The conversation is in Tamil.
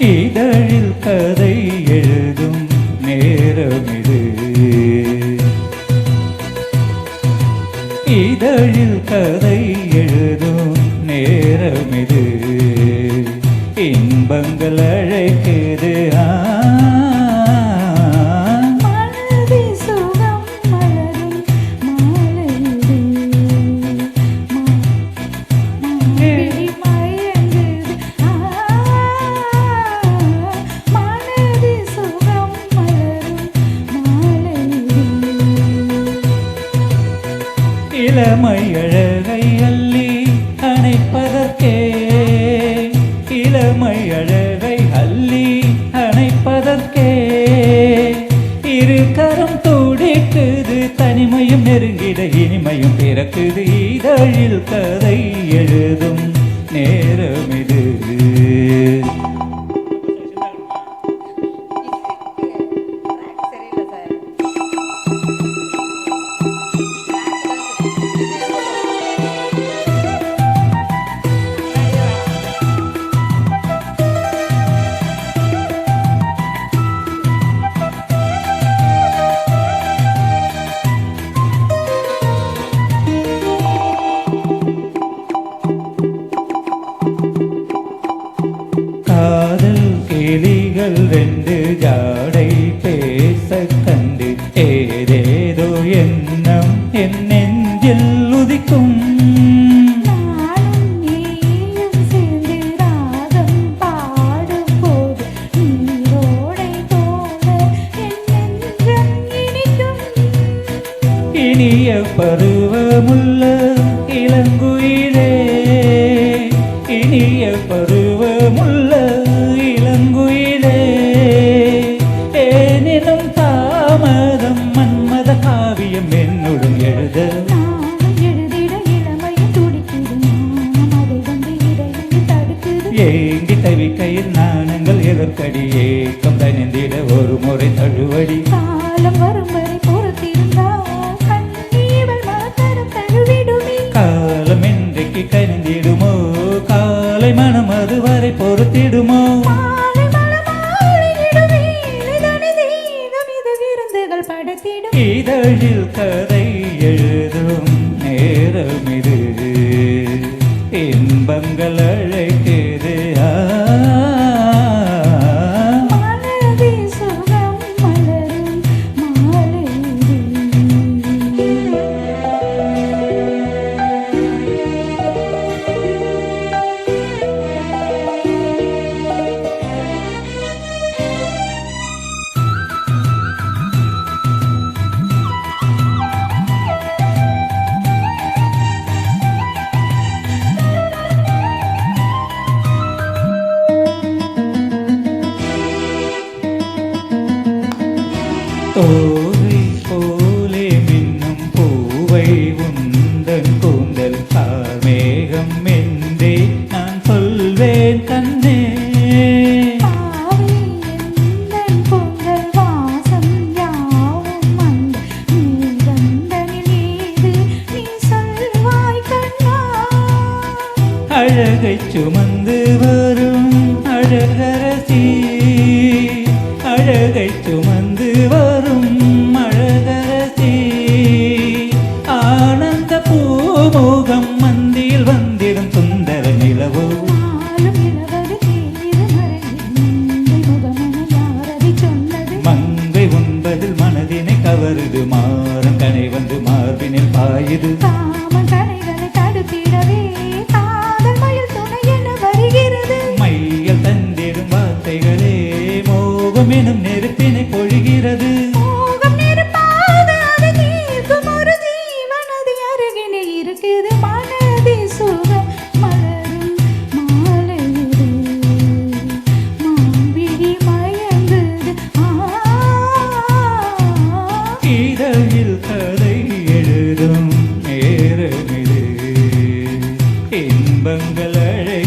இதழில் கதை எழுதும் நேரமிது, இதழில் கதை எழுதும் நேரமிது, இன்பங்கள் அழைக்குது. இளமை அழகை அள்ளி அணைப்பதற்கே, இளமை அழகை அள்ளி அணைப்பதற்கே, இரு கரம் துடிக்குது, தனிமையும் நெருங்கிட இனிமையும் பிறக்குது, இதழில் கதை எழுதும் நேரமிது. காதல் கிளிகள் ரெண்டு ஜாடை பேச கண்டு ஏதேதோ எண்ணம் என் நெஞ்சில் உதிக்கும். இனிய பருவமுள்ள இளங்குயிலே, இனிய பருவமுள்ள இளங்குயிலே, ஏனினும் தாமதம் மன்மத காவியம் என்னுடன் எழுத. ஏங்கி தவிக்கையில் நாணங்கள் எதற்கடி, ஏக்கம் தனிந்திட ஒரு முறை தழுவடி. காலம் வரும் வரை காலம் என்றைக்கு கனிந்திடுமோ, காலை மனம் அதுவரை பொறுத்திடுமோ. இதழில் கதை எழுதும் நேரமிது, இன்பங்கள் அழைக்குது. தோகை போலே மின்னும் பூவை உந்தன் கூந்தல் கார்மேகம் என்றே நான் சொல்வேன் கண்ணே. அழகை சுமந்து வரும் அழகரசி, அழகை சுமந்து வரும் அழகரசி, ஆனந்த பூமுகம் மந்தியில் வந்திடும் சுந்தர நிலவோ. மங்கை உண்பதில் மனதினை கவருது, மாறம் கனை வந்து மார்பினில் பாயுது. மையல் தந்திடும் வார்த்தைகளே மோகம் எனும் நெருப்பினை பொழிகிறது. இதழில் கதை எழுதும் நேரமிது, இன்பங்கள் அழை